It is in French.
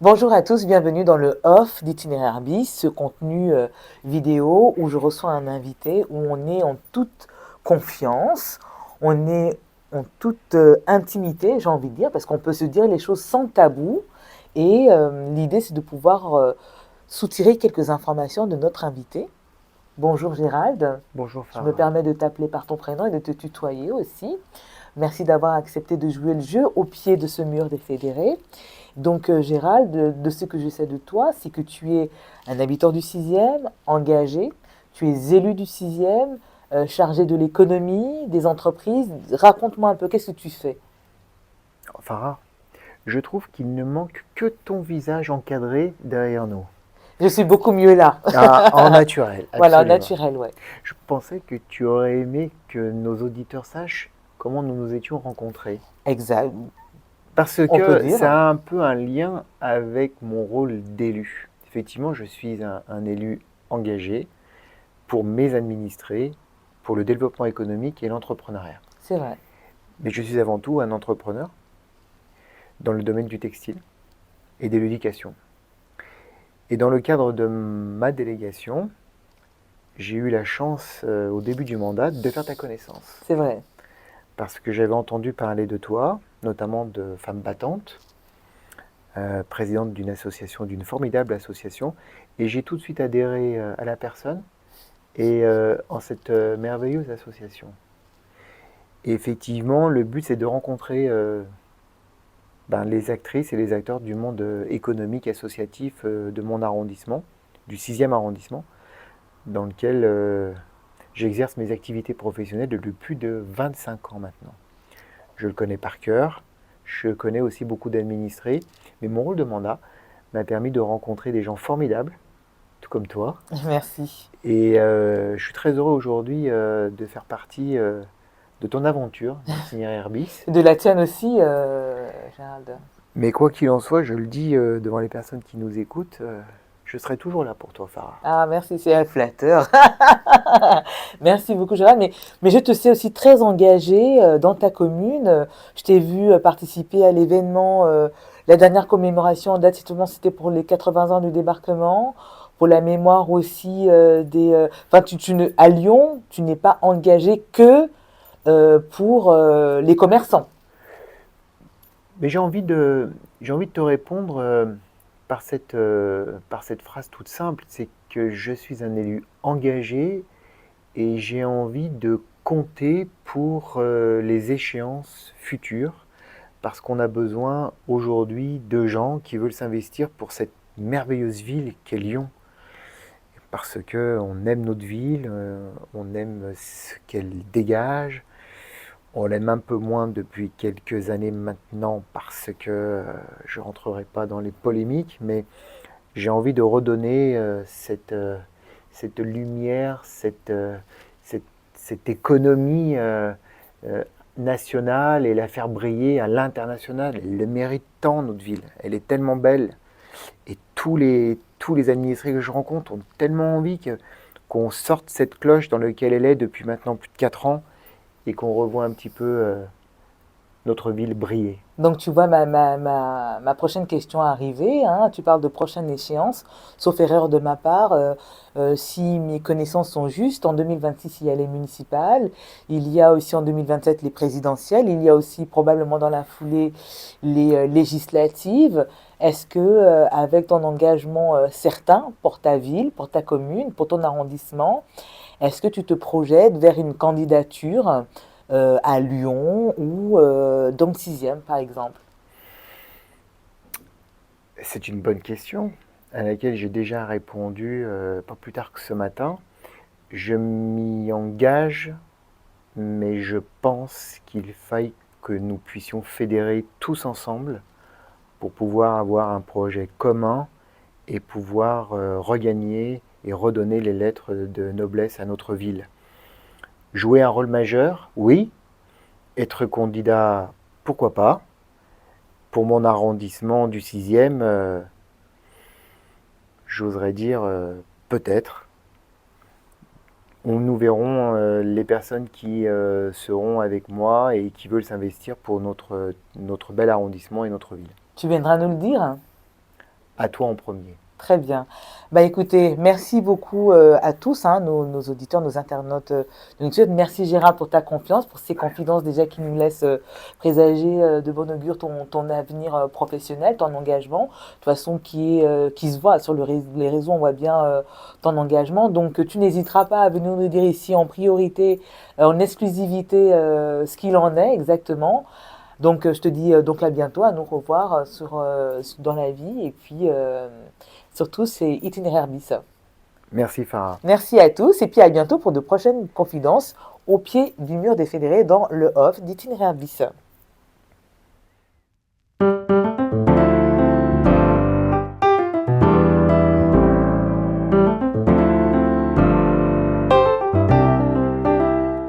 Bonjour à tous, bienvenue dans le Off d'Itinéraire Bis, ce contenu vidéo où je reçois un invité, où on est en toute confiance, on est en toute intimité, j'ai envie de dire, parce qu'on peut se dire les choses sans tabou. Et l'idée, c'est de pouvoir soutirer quelques informations de notre invité. Bonjour Gérald, Bonjour je me Farah. permets de t'appeler par ton prénom et de te tutoyer aussi. Merci d'avoir accepté de jouer le jeu au pied de ce mur des fédérés. Donc, Gérald, de ce que je sais de toi, c'est que tu es un habitant du sixième, engagé, tu es élu du sixième, chargé de l'économie, des entreprises. Raconte-moi un peu, qu'est-ce que tu fais? Farah, je trouve qu'il ne manque que ton visage encadré derrière nous. Je suis beaucoup mieux là. Ah, en naturel, Voilà, absolument. naturel, ouais. Je pensais que tu aurais aimé que nos auditeurs sachent comment nous nous étions rencontrés. Exact, Parce on peut que dire. ça a un peu un lien avec mon rôle d'élu. Effectivement, je suis un élu engagé pour mes administrés, pour le développement économique et l'entrepreneuriat. C'est vrai. Mais je suis avant tout un entrepreneur dans le domaine du textile et de l'éducation. Et dans le cadre de ma délégation, j'ai eu la chance, au début du mandat, de faire ta connaissance. C'est vrai. Parce que j'avais entendu parler de toi, notamment de Femmes Battantes, présidente d'une association, d'une formidable association, et j'ai tout de suite adhéré à la personne et en cette merveilleuse association. Et effectivement, le but, c'est de rencontrer les actrices et les acteurs du monde économique, associatif de mon arrondissement, du 6e arrondissement, dans lequel j'exerce mes activités professionnelles depuis plus de 25 ans maintenant. Je le connais par cœur, je connais aussi beaucoup d'administrés, mais mon rôle de mandat m'a permis de rencontrer des gens formidables, tout comme toi. Merci. Et je suis très heureux aujourd'hui de faire partie de ton aventure d'itinéraire bis. De la tienne aussi, Gérald. Mais quoi qu'il en soit, je le dis devant les personnes qui nous écoutent, je serai toujours là pour toi, Farah. Ah, merci, c'est flatteur. Merci beaucoup, Gérald. Mais je te sais aussi très engagé dans ta commune. Je t'ai vu participer à l'événement, la dernière commémoration en date, c'était pour les 80 ans du débarquement, pour la mémoire aussi des... Enfin, à Lyon, tu n'es pas engagé que pour les commerçants. Mais j'ai envie de te répondre par cette phrase toute simple, c'est que je suis un élu engagé et j'ai envie de compter pour les échéances futures parce qu'on a besoin aujourd'hui de gens qui veulent s'investir pour cette merveilleuse ville qu'est Lyon. Parce qu'on aime notre ville, on aime ce qu'elle dégage, on l'aime un peu moins depuis quelques années maintenant parce que je ne rentrerai pas dans les polémiques, mais j'ai envie de redonner cette lumière, cette, cette économie euh, nationale et la faire briller à l'international. Elle le mérite tant, notre ville. Elle est tellement belle. Et tous les administrés que je rencontre ont tellement envie qu'on sorte cette cloche dans laquelle elle est depuis maintenant plus de 4 ans et qu'on revoit un petit peu notre ville briller. Donc, tu vois ma prochaine question arriver, hein. Tu parles de prochaine échéance, sauf erreur de ma part. Si mes connaissances sont justes, en 2026, il y a les municipales, il y a aussi en 2027 les présidentielles, il y a aussi probablement dans la foulée les législatives. Est-ce que, avec ton engagement certain pour ta ville, pour ta commune, pour ton arrondissement, est-ce que tu te projettes vers une candidature à Lyon ou dans le sixième, par exemple? C'est une bonne question à laquelle j'ai déjà répondu pas plus tard que ce matin. Je m'y engage, mais je pense qu'il faille que nous puissions fédérer tous ensemble pour pouvoir avoir un projet commun et pouvoir regagner et redonner les lettres de noblesse à notre ville. Jouer un rôle majeur, oui. Être candidat, pourquoi pas. Pour mon arrondissement du 6e, j'oserais dire peut-être. Nous verrons les personnes qui seront avec moi et qui veulent s'investir pour notre bel arrondissement et notre ville. Tu viendras nous le dire? à toi en premier. Très bien. Bah écoutez, merci beaucoup à tous, hein, nos auditeurs, nos internautes de Nextude. Merci Gérard pour ta confiance, pour ces confidences déjà qui nous laissent présager de bon augure ton avenir professionnel, ton engagement, de toute façon qui se voit sur les réseaux, on voit bien ton engagement. Donc tu n'hésiteras pas à venir nous dire ici en priorité, en exclusivité, ce qu'il en est exactement. Donc je te dis donc à bientôt, à nous revoir dans la vie et puis surtout c'est Itinéraire bis. Merci Farah. Merci à tous et puis à bientôt pour de prochaines confidences au pied du mur des fédérés dans le off d'Itinéraire bis.